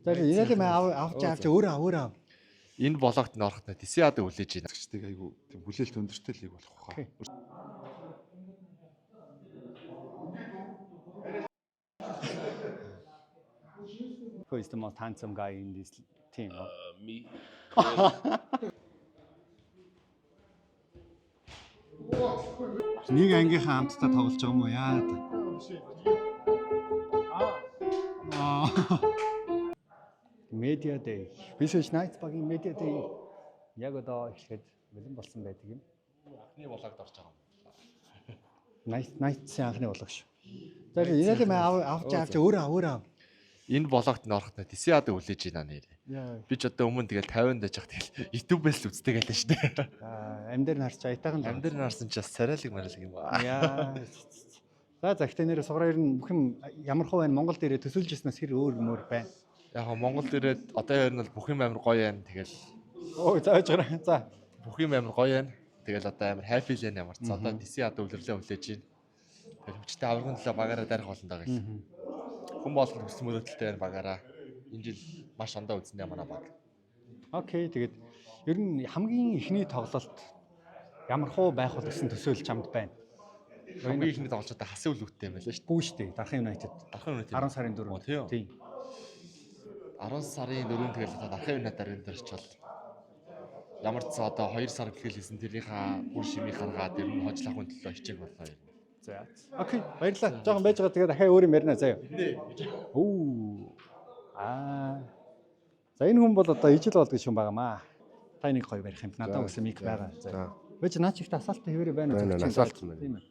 За энэ л авч авч өөрөө. Энэ блогт н орохтой Дисиад хүлээж байна. Тэгчдэг айгу тийм хүлээлт өндөртэй лиг болох хаа. Who is the most handsome guy in this team? Me. Нэг ангийнхаа хамтдаа тоглож байгаа юм уу? Яа. Media Day. Биш Найзбагийн Media Day яг одоо эхлэхэд бэлэн болсон байдаг юм. Анхны блогт орж байгаа юм. Найзсын анхны блог шүү. За энэ л авч авч өөрөө. Энэ блогт н орохтой Дисиад хүлээж байна нэр. Би ч одоо өмнө тэгэл 50-нд байж байгаа тэгэл YouTube-ээс л үздэг байлаа шүү дээ. Амьдэр нарч аятайхан л. Амьдэр нарсан ч бас царайлаг марилэг юм аа. Яа. За ихтэй нэрээ сугараар нь бүх юм ямар хөө байна Монголд ирээ төсөлж яснаас хэр өөр мөр байна. Яг Монголд ирээд одоо ер нь бол бүх юм амар гоё байна. Тэгэл зааж гараа. За бүх юм амар гоё байна. Тэгэл одоо амар happy л ямар ч одоо Дисиад өвлөрлөө хүлээж байна. Тэгэл хүчтэй аврагын төлөө багаараа дарах болно даа гэл. Хүн болгоно хүссэн мөрөөдөлтэй байна багаараа. Энэ жил маш ондоо үзнэ манай баг. Окей, тэгээд ер нь хамгийн ихний тоглолт ямар хуу байх бол гэсэн төсөөлж чамд байна. Хамгийн ихний тоглолтод хасаа үлүүттэй юм байлаа шүү дээ. Бүү шүү дээ. Дархан United. 10 сарын 4. Тийм. 10 сарын 4 тэгэл одоо Дархан United дээрч бол ямар ч одоо 2 сар гэлээсэн тэрийнхаа бүр шимийг харгаад ер нь хожлахын төлөө хичээх боллоо юм. За. Окей, баярлалаа. Жохон байж байгаа тэгээд дахиад өөр юм ярина заяа. Оо. За энэ хүн бол одоо ижил болд гэж юм байгаамаа. Та энийг гоё барих юм. Надад үсэн мик байгаа. За. Бэж наач ихтэй асаалттай хэвээрээ байна уу? Асаалт юм байна. Тийм ээ.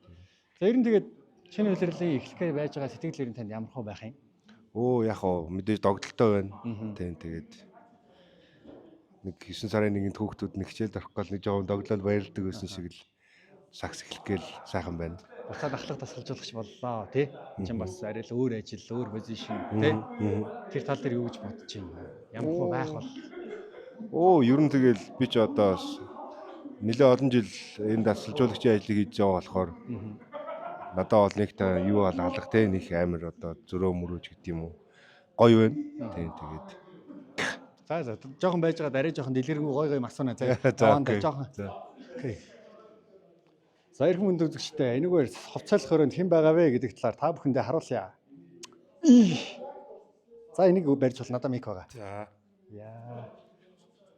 За ер нь тэгээд шинэ үйлрлийн эхлэхээ байж байгаа сэтгэлээр танд ямар хөө байх юм? Оо яг оо мэдээж догдолтой байна. Тийм тэгээд нэг 9 сарын 1-нд хүүхдүүд нэг хичээлд орох гол нэг жоохон догдлол баярлдаг байсан шиг л сакс эхлэх гээл сайхан байна. Буцаад ахлах тасгалжуулагч боллоо тий. Энд чинь бас арай л өөр ажил, өөр позишн тий. Тэр тал дээр юу гэж бодож байна? Ямар хөө байх бол? Оо ер нь тэгэл би ч одоо нэлээ олон жил энэ тасгалжуулагчийн ажлыг хийж байгаа болохоор надад бол нэг та юу алгалах те нэг амар одоо зөрөө мөрөөж гэдэг юм уу гоё байна. Тийм тэгээд за жоохон байж байгаа арай жоохон дэлгэрэнгүй гоё асууна заа. Жоохон. Окей. За эрхэм хүнд үзэгчтэй энэгээр хувцайлах өрөөнд хэн байгаа вэ гэдэг талаар та бүхэндээ харуулъя. За энийг барьж бол надад мик байгаа. за Яа.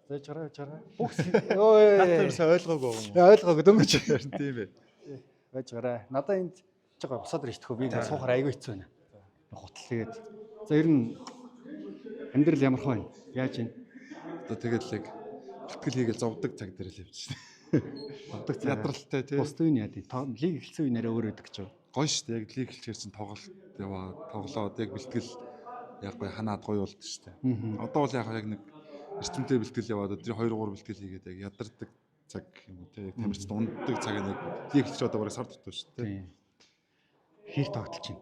За жараа. Надад ойлгоогүй юм. Ойлгоогүй дөнгөж. Тийм ээ. Байж гараа. Надад энд жоо босоод ирэх төхөө би суухаар айгүй хэцүү байна. Хутал тэгээд. За ер нь амьдрал ямар хөө вэ? Яаж юм? Одоо тэгээд л яг бэлтгэл хийгээл зовдөг цаг дээр л явж байна. Авдаг Ядралтай тий. Бусд үе яа тий. Лиг эхэлсэн үе нэрээ өөр өгдөг ч. Гоё шүү дээ. Яг лиг эхлэхээр чинь тоглолт яваа тоглоод яг бэлтгэл яг гоё ханаад гоё болд шүү дээ. Одоо бол яг нэг эрчимтэй бэлтгэл яваад өдрийн 2 3 бэлтгэл хийгээд яг ядардаг цаг юм уу тий. Яг тамирч дунддаг цаг нэг лиг эхлэж одоо бараг сар дутуу шүү дээ. Хэр тогтолж байна?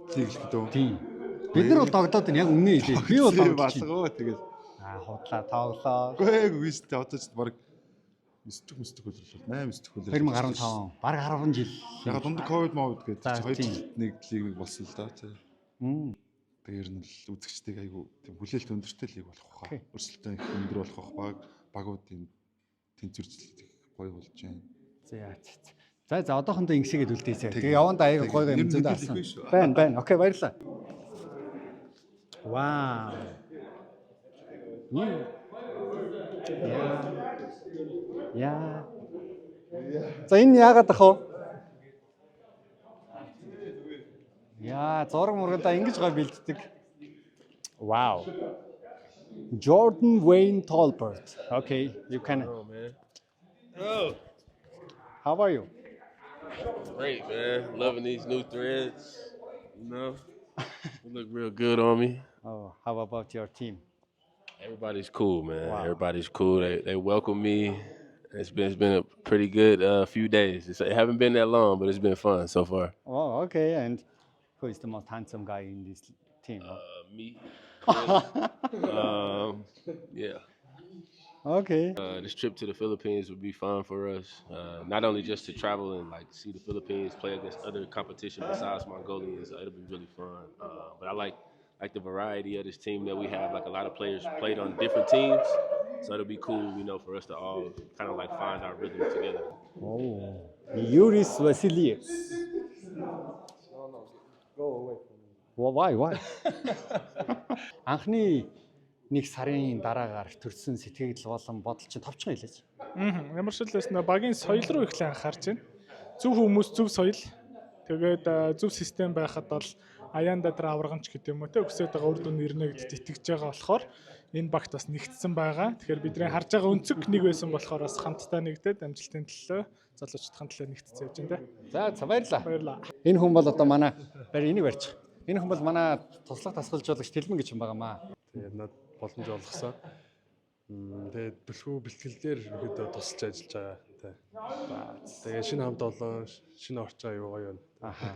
Лиг эхлэхэд үү? Тийм. Бид нар бол догдоод байна. Яг үнэ хэлээ. Би бол догдож байна. Балгоо тэгээд худлаа тоглоо. үгүй шүү дээ. Одоо ч бараг 9 хөлрөл 8 хөлрөл 2015 баг 10 жил. Яг дунд ковид мовд гэдэг 2 жил нэг лиг болсон л да тий. Тэгээ ер нь л үзэгчдийг айгу тийм хүлээлт өндөртэй лиг болох хаа. Өрсөлдөөн их өндөр болох багуудын тэнцвэржлэлт гоё болж байна. За одоохондоо ингэсгээд үлдээсэй. Тэгээ яванда аяга гоё юм зөндөө алсан. Байна. Окей, баярлалаа. Вау. Яа. За энэ яагаад ах вэ? Яа, зураг мургадаа ингэж гоё бэлддэг. Wow. Jordan Wayne Tolbert. Okay, you can. Oh man. Oh. How are you? Great, man. Loving these new threads. You know, they look real good on me. Oh, how about your team? Everybody's cool, man. Wow. Everybody's cool. They welcome me. It's been a pretty good few days. It haven't been that long, but it's been fun so far. Oh, okay. And who is the most handsome guy in this team? Me. Yeah. Okay. This trip to the Philippines would be fun for us. Not only just to travel and like see the Philippines, play against other competition besides Mongolians. It'll be really fun. But I like like the variety of this team that we have. Like a lot of players played on different teams, so it'll be cool, for us to all kind of like find our rhythm together. Oh, Yuris Vassiliev. Why? Анхны нэг сарын дараагаар төрсэн сэтгэл болон бодол чинь товчхон хэлээч. Ямар ч л байсан багийн соёл руу ихлэ анхаарч байна. Зөв хүмүүс, зөв соёл. Тэгээд зөв систем байхад бол аяанда дээр аврагч гэдэг юм уу те өсөд байгаа үр дүн ирнэ гэдэгт итгэж байгаа болохоор энэ багт бас нэгдсэн байгаа. Тэгэхээр бидний харж байгаа өнцөг нэг байсан болохоор бас хамтдаа нэгдээд амжилтын төлөө залуучдын төлөө нэгтцсэн явж байна те. За баярлалаа. Баярлалаа. Энэ хүн бол одоо манай энийг барьчих. Энэ хүн бол манай туслах тасгалжуулагч Тэлмэн гэж юм байгаамаа. Тэгээд над боломж олгосон. Тэгээд бэлхүү бэлтгэл дээр ерөөдөө тусалж ажиллаж байгаа. Тэгээд шинэ хамт олон, шинэ орчин аюу гоё байна. Аха.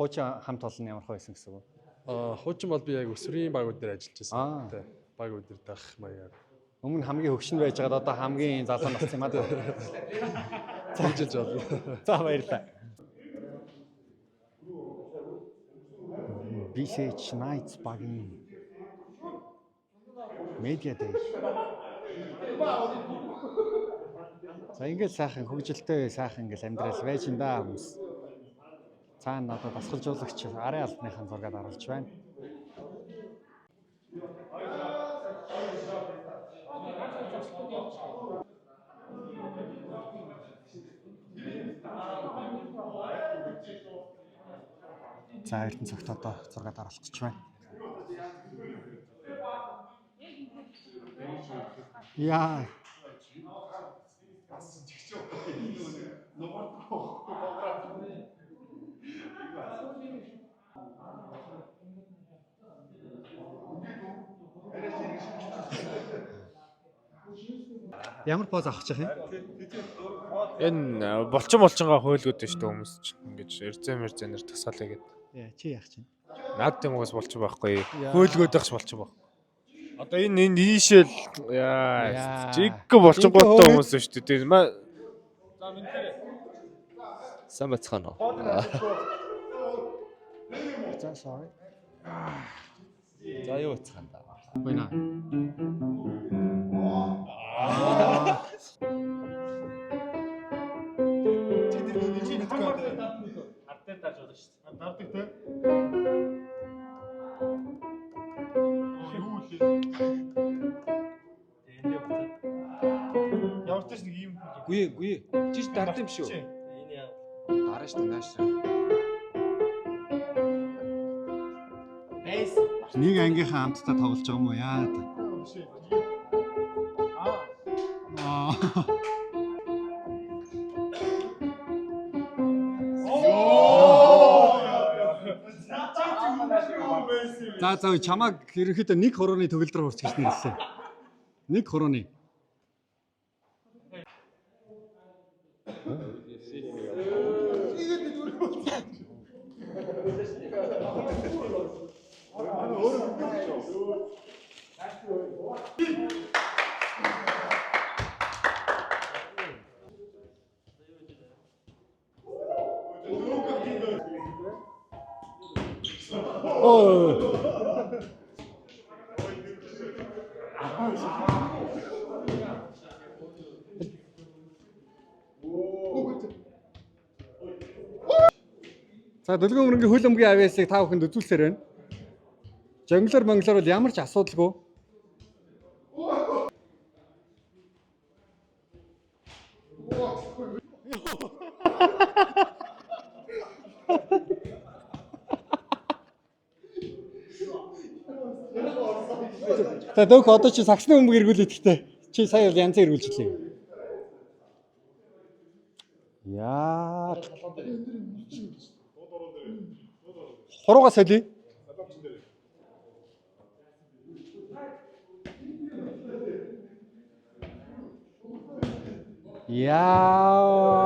Хуучин хамт олон ямар хөө байсан гэсэн үг? Хуучин бол би яг өсвөрийн багууд дээр ажиллаж байсан. Тэ. Багууд дээр дах маягаар. Өмнө хамгийн хөгшин байж байгаад одоо хамгийн залуу настай юм аа. Цамжилж болно. За баярлалаа. BCH Knights багийн медиа дээр. За ингээд сайхан хөгжилтэй сайхан ингээд амьдрал байж энэ даа хүмүүс. Цаана одоо тасгалжуулагч арын албаныхан зургаад оруулж байна. За эрдэнэ цагт одоо зургаад оруулах гэж байна. Яа. Ямар поз авах гэж юм? Энэ булчингаа хөөлгөд шүү дээ хүмүүс чинь ингэж эрзэмэр тасаалаа гэдэг. Яа чи яах чинь? Наадын уус булчин байхгүй. Хөөлгөд ахш булчин баг. Одоо энэ ийшэл яа чиг булчингуудтай хүмүүс шүү дээ. Сайн бацхан уу? За sorry. За юу бацхан да. Байна. Явартаж нэг юм. Гүй. Чи дард юм шүү. Энэ яа. Дараа шүү нааш. Нэг ангийнхаа хамтдаа тоглож байгаа юм уу яа. За чамаг ерөнхийдөө нэг хорооны төгөл рүү хурц гэж нэрлсэн. Нэг хорооны. За Дөлгөн мөрөнгийн хөл өмгийн авьяасыг та бүхэнд үзүүлсээр байна. Жонглоор монглоор бол ямар ч асуудалгүй. За дөөх одоо чи саксны өмг эргүүл идэхтэй. Чи сая бол янзын эргүүлжлээ. Яа. Хуруугаас солиё. Яа.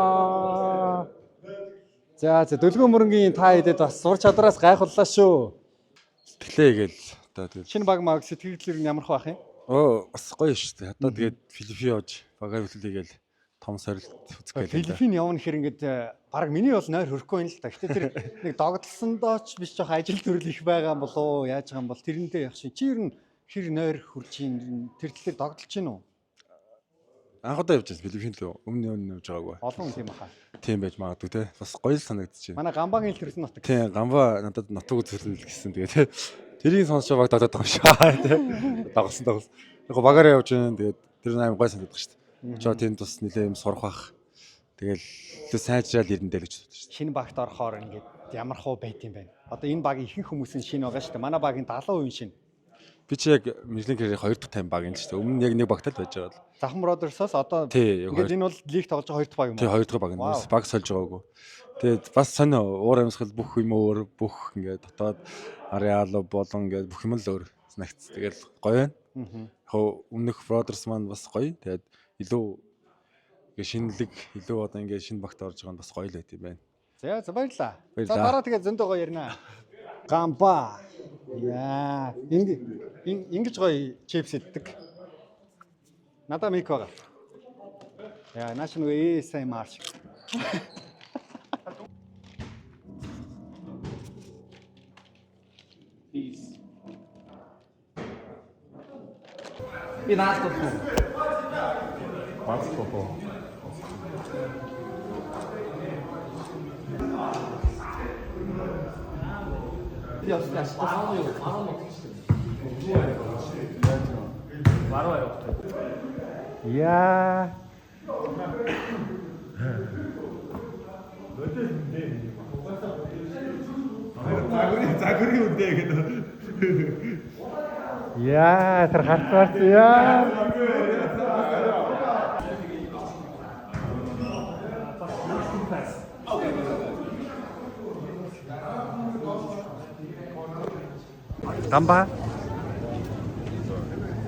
За Дөлгөн мөрөнгийн та хэдэд бас сур чадраас гайхууллаа шүү. Сэтгэлээ гээл одоо тэгээд Шинэ баг маг сэтгэлээр нь ямар хбайх юм? бас гоё шүү дээ. Одоо тэгээд Филиппин явж багаар хөтлөе гээл том сорилт үзэх гээл. Филиппин явна гэхээр ингээд баг миний бол нойр хөрөхгүй юм л та. Гэтэ тэр нэг догдолсондоо ч биш жоох ажил төрөл их байгаа юм болоо яаж байгаа юм бол тэрнтэй явах шин. Чи ер нь хэр нойр хурж ийн тэр төлөөр догдолж гин үү? Анх удаа явж байсан Филиппин рүү. Өмнө явж байгаагүй. Олон хүн тийм баха. Тийм байж магадгүй те. Бас гоё л санагдчих. Манай гамбагийн л төрсөн нутаг. Тийм гамбаа надад нутаг үзүүлнэ л гэсэн. Тэгээ те. Тэрийг сонсож баг додоод байгаа юм шаа те. Дагсан. Яг багаараа явж байна. Тэгээд тэр аим гоё санагдах шүү дээ. Очоо тийм тус нилээ юм сурах бах. Тэгэл тэ сайжраал ирэндээ л гэж бодсон шүү дээ. Шинэ багт орохоор ингээд ямар хуу байт юм бэ? Одоо энэ багийн ихэнх хүмүүс нь шинэ байгаа шүү дээ. Манай багийн 70% шинэ. Би чи яг Мишелин карьерийн 2 дахь тайм баг юм шүү дээ. Өмнө нь яг нэг багтаа л байж байгаа л. Захын Бродерсоос одоо ингээд энэ бол лиг тоглож байгаа 2 дахь баг юм уу? Тий 2 дахь баг юм. Баг сольж байгаагүй. Тэгээд бас сонио уур амьсгал бүх юм өөр бүх ингээд дотоод ареал болон ингээд бүх юм л өөр санагц. Тэгэл гоё байна. Яг өмнөх Бродерс маань бас гоё. Тэгээд илүү ингээд шинэлэг илүү одоо ингээд шинэ багт орж байгаа нь бас гоё л байт юм байна. За баярлаа. За дараа тэгээд зөндөө гоё ярина. Гамба. Яа, ингэж гоё чипс иддэг. Надаа мик байгаа. Яа, наач нэг ASMR шиг. Би нааш тоо. Баскоо. Я загварын үдээ гэдэг. Яа, тэр хартварц яа. Гамба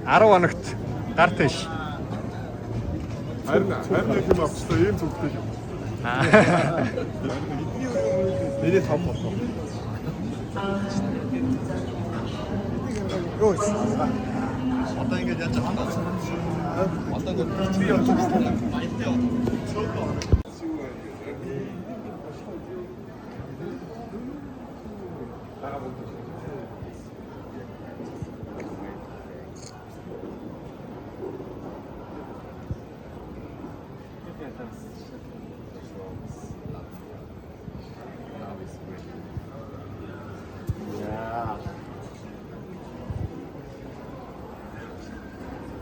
10 хоногт гарт иш. Харин нэг юм авчихсан ийм зүгтэй юм. Нэрээ том болов. Гөөс. Одоо ингэж яаж байгаа юм. Одоо ингэж би явж байгаа. Баяртай яваа.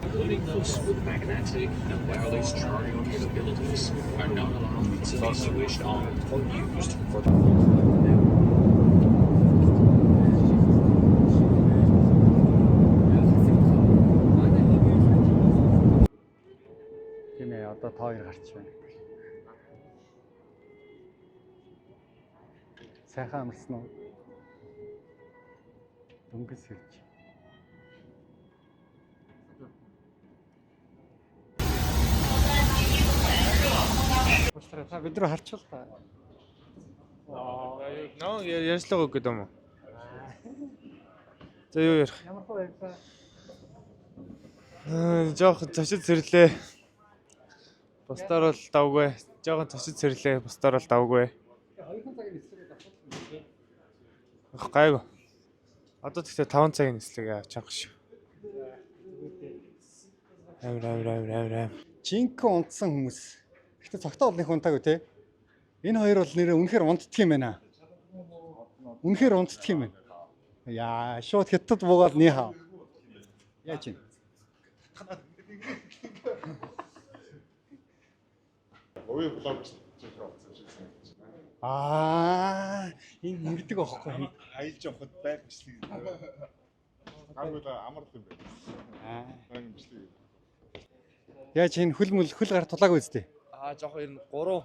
Including those with magnetic and wireless charging capabilities, are not allowed to be switched on or used for the Тийм ээ, одоо тоо 2 гарч байна. Сайхан амарсан уу? Дөнгөс хэлж. Та бид рүү харчвал та. Нөө ярьслага өгөх гэдэг юм уу? За юу ярих? Ямар хөө ярьлаа? Жохон цочид сэрлээ. Бусдаар бол давгүй. Жохон цочид сэрлээ. Бусдаар бол давгүй. 2 цагийн нислэгээ авах. Гайгүй. Одоо тэгтээ 5 цагийн нислэгээ авчих шүү. Амир. Жинхэнэ унтсан хүмүүс. Гэтэ цогтой олных унтаагүй те. Энэ хоёр бол нэрээ үнэхээр унтдаг юм байна. Үнэхээр унтдаг юм байна. Яа, шууд хятад буугаад нихаа. Яаж юм? Ой блог чинь энэ ингэдэг аахгүй. аялж явахад байг бичлэг. Агуулга амар юм байна. Байг бичлэг. Яаж энэ хөл гар тулаагүй үстэй. Жоох ер нь 3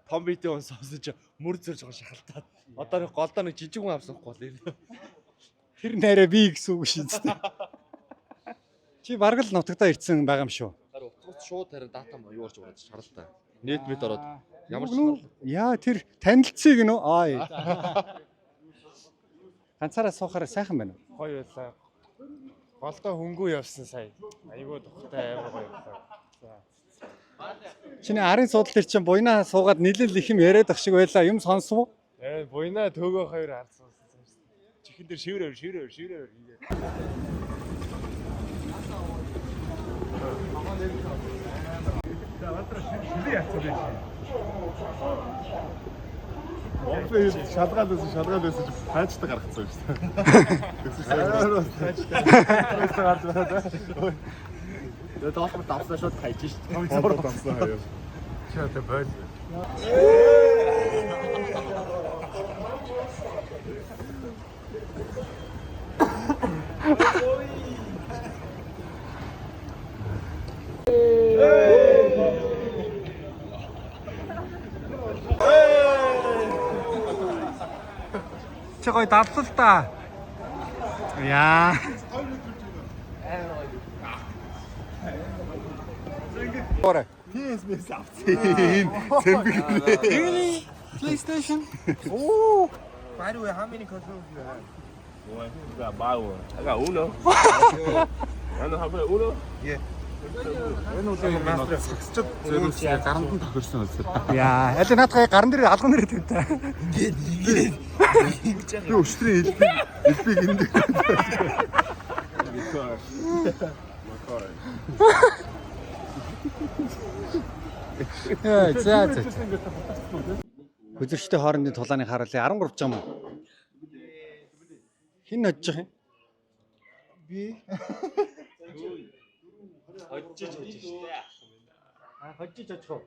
том битээ он сонсож мөр зөрж байгаа шахалтаад. Одоо нэг голдоо нэг жижиг хүн авсахгүй бол ер нь. Тэр нэрээ би гэсэн үг шин зү. Чи бараг л нутагтаа ирсэн байгаа юм шүү. Харин утгаас шууд харин дата маа юу болж байгаа гэж харалтаа. Нийт мэд ороод ямар ч яа тэр танилцыг нөө ганцаараа суухаараа сайхан байна уу? Гоё байлаа. Голдоо хөнгөө явсан сая. Айгуу тухтай амар гоё байлаа. Чиний арын суудлын дээр чинь буйнаа суугаад нийлэл их юм яриад ах шиг байлаа. Юм сонсов уу? Буйна төөгөө хоёр харсан. Чихэн дээр шиврээр хийгээд. Шалгаал байсан хайчтай гаргацсан шүү дээ. Тэгээ доолмор давсаа шууд хайж шít. Хоолой давсан хаяа. Чата байл. Чи гоё давлал та. Яа. Ора. PS авцیں. Зэмбэг. Really? PlayStation? Oh. By the way, how many controllers do you have? One. You gotta buy one. I got Uno. I know how to play Uno. Энэ үл мастер сагсчд зөвхөн гаранд нь тохирсон үсэ. Яа, аль наадхай гаран дээр алган дээр тавьтаа. Би өчтөрийн элбиг энд. Яа, за. Хүзэрчтэй хоорондын тулааны харуулъя 13 жам. Хин ножих юм? Би. Хожиж штэ. Хожиж очих уу?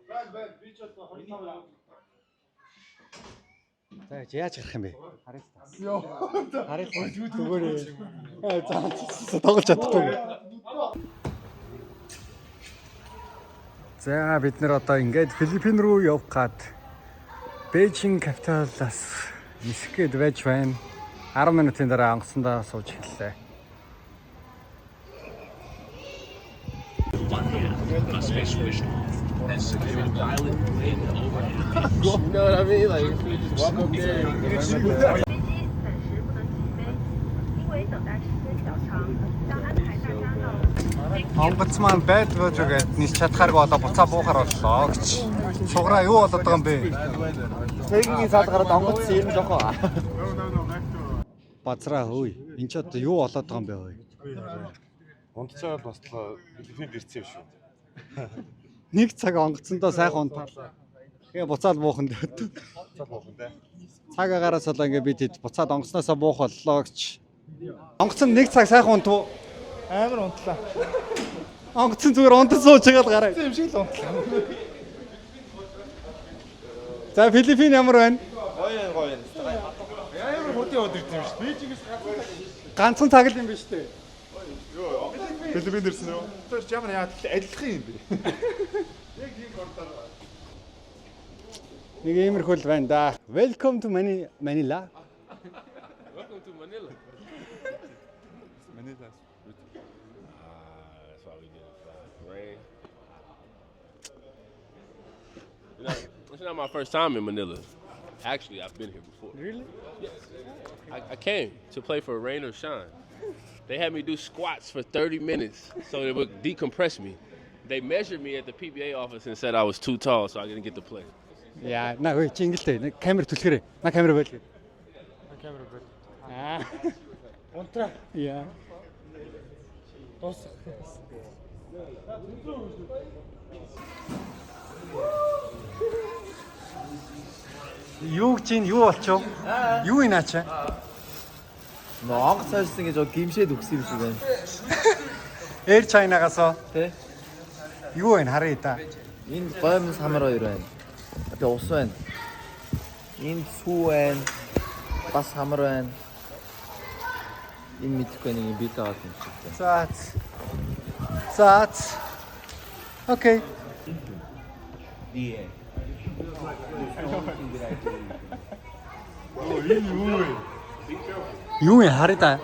За яаж гарах юм бэ? Харъя та. Зүгээр. За тоглож чадахгүй. За бид нэр одоо ингээд Филиппин руу явах гад Бээжин капиталаас нисгээд байж байна. 10 минутын дараа онгоцондоо сууж эхэллээ. Must be switched on and secure the pilot in overhead. You know what I mean? Like, if we just walk up there. Онгоц маань байдгүй тэгээд нис чадхааргүй одоо буцаа буухаар боллоо гэж. Сугараа юу болоод байгаа юм бэ? Тэгийн цаад гараад онгоц юм жоохоо. Базраа хөөе. Энд ч одоо юу болоод байгаа юм бэ хөөе? Унтцаад бастлаа Филиппинд ирсэн юм шүү. Нэг цаг онгоцондоо сайхан унтаалаа. Тэгээ буцаад буухан дэвт. Цаг агаараас болоо ингээ бид хэд буцаад онгоцноосоо буух боллоо гэж. Онгоцонд нэг цаг сайхан унтв. Амар унтлаа. Онгоцон зүгээр унтаж сууж байгаа гараа. Тийм шиг л унтлаа. За Филиппин ямар байна? Гоё. Амар хөдөө өдөрт юм шүү. Би ч ихэс Ганцхан цаг л юм биш үү? Филиппинд ирсэн үү? Тэр ямар яа адилхан юм бэ? Яг тийм кордор. Нэг иймэрхүү л байна да. Welcome to Manila. Welcome to Manila. Manila. That's why we did it. Rain. It's not my first time in Manila. Actually, I've been here before. Really? Yes. I came to play for Rain or Shine. They had me do squats for 30 minutes so it would decompress me. They measured me at the PBA office and said I was too tall, so I didn't get to play. Яа, на ой чи ингэлтэй. Нэг камер түлхээрэй. На камер байлгүй. камер бод. Аа. Унтраа. Яа. Дуусах. Юу гэж ин юу болчихов? Юу ин аачаа? Онгоц цаашсан гэж гимшээд өгсөн юм шиг байна. Air China-гаас Тэ? юу вэ харъя та. Энд гомс хамар хоёр байна. Тэгээ ус байна. Энд сүү байна. Бас хамар байна. Энэ мэдхгүй нэг бит аваад юм шиг байна. За. Окей. Юу вэ харъя та.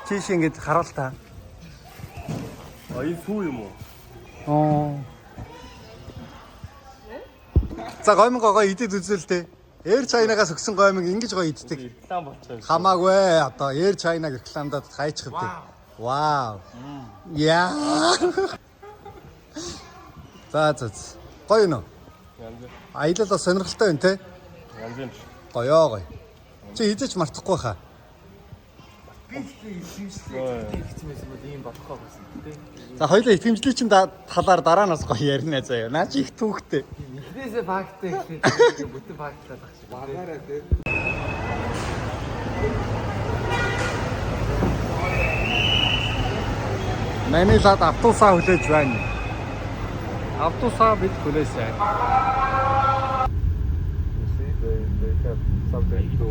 Чиш ингэж харуул та. Энэ сүү юм уу? Оо. За гомгоо идэд үзэлтэй. Air China-гаас өгсөн гомиг ингэж гоё иддэг. Реклам болчихсон. Хамаагүй одоо Air China рекламадад хайчих хэвтэй. Вау. Яа. За. Гоё юу? Аялал бас сонирхолтой байна те. Янз юм. Гоё. Чи хийж мартахгүй хаа. За хоёулаа итгэмжлий чин талаар дараа нас гоё ярина заяа. Наа чи их түүхтэй. Эхнээсээ багтаа ихлээр бүтэн багтаад багш. Багаараа тий. Манай лад автобусаа хүлээж байна. Автобусаа бид хүлээсэй. They have something to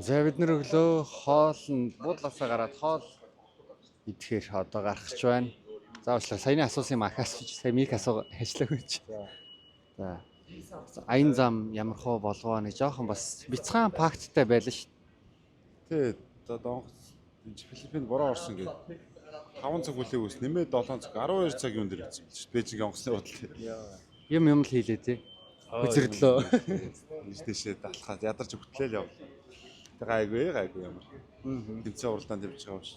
За бид нар өглөө хоол нь буудлаасаа гараад хоол идэхээр одоо гарах гэж байна. Заавчлаа саяны асуусан юм ахасч сая мик ажиллаагүй чи. За. Аян зам ямар хөө болгоо нэг жоохон бас бяцхан пакттай байлаа шүү. Тэ одоо Филиппинд бороо орсон гэдэг 5 цаг хүлээгөөс нэмээд 7 цаг 12 цагийн өндөр хийсэн юм шүү. Бээжинг онгоцны бодлоо. Юм л хийлээ тий. Үзэрдлөө. Тийшээ далхаад ядарч хөтлөөл явлаа. Гайгүй ямар. Тэмцээн уралдаанд явж байгаа биш.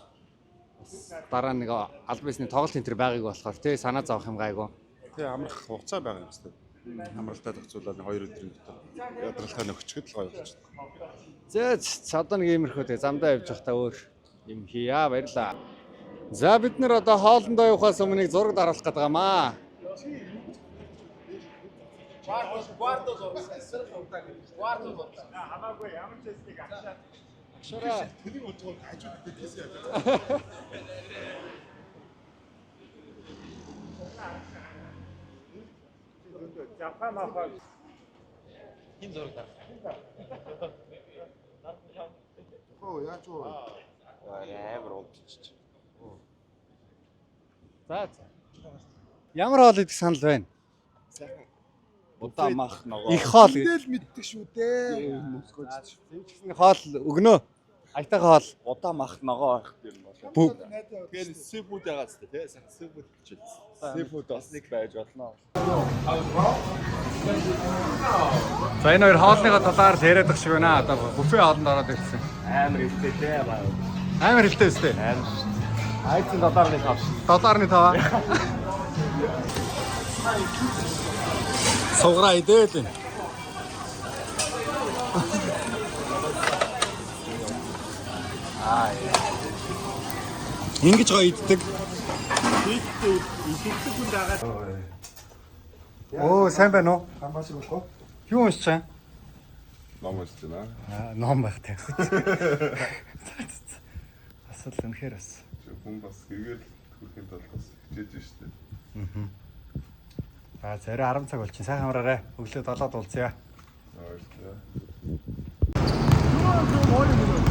Дараа нэг аль бисны тоглолт энэ төр байгааг болохоор тий санаа зовох юм гайгүй. Тий амрах хугацаа байгаа юм шүү. Амралтаа зохицуулаад 2 өдрийн дотор ядралхаа нөхчгöd л гоё болж байна. За одоо нэг иймэрхүү тий замдаа явж явах та өөр юм хийя баярлаа. За бид нар одоо хоолндоо явахаас өмнө нэг зураг дараалах гэдэг юм аа. Guardo хамаагүй ямар ч хэсгийг агшаад Агшаараа тэнийг утгаар хажууд битээсээ яа. Япаа мафаа хин зураг таа. Оо яач уу. Амар унтчих. За. Ямар хоол идэх санал байна? Удаа мах ногоо. Их хоол. Тэгэл мэддэг шүү дээ. Зэмчсэн хоол өгнөө. Аятайхан хоол. Удаа мах ногоо байх юм болоо. Бүгд. Тэгэхээр сибүүд байгаа зү тий. Сибүүд хичээл. Сибүүд бас нэг байж болно. За энэ хоёр хоолныхоо талаар л яриад байгаа шиг байна. Одоо буфе хоолнд ороод ирсэн. Амар ихтэй тий. Амар хэлтэй өстэй. Амар шүү. Айцын $7.5. $7.5. Сугараа идээл. Ингэж гоё иддэг. Иддэг хүн дагаад. Оо, сайн байна уу? Хамбаас болох. Юу уншиж байна? Ном уншиж байна. Ном байх тийм. Асал үнэхээр бас. Хүн бас хэрэгэл төрхийн тулд бас хичээж штэ. За зарай 10 цаг болчихсон. Сайхан амраарай. Өглөө 7-д уулзъя. Аа.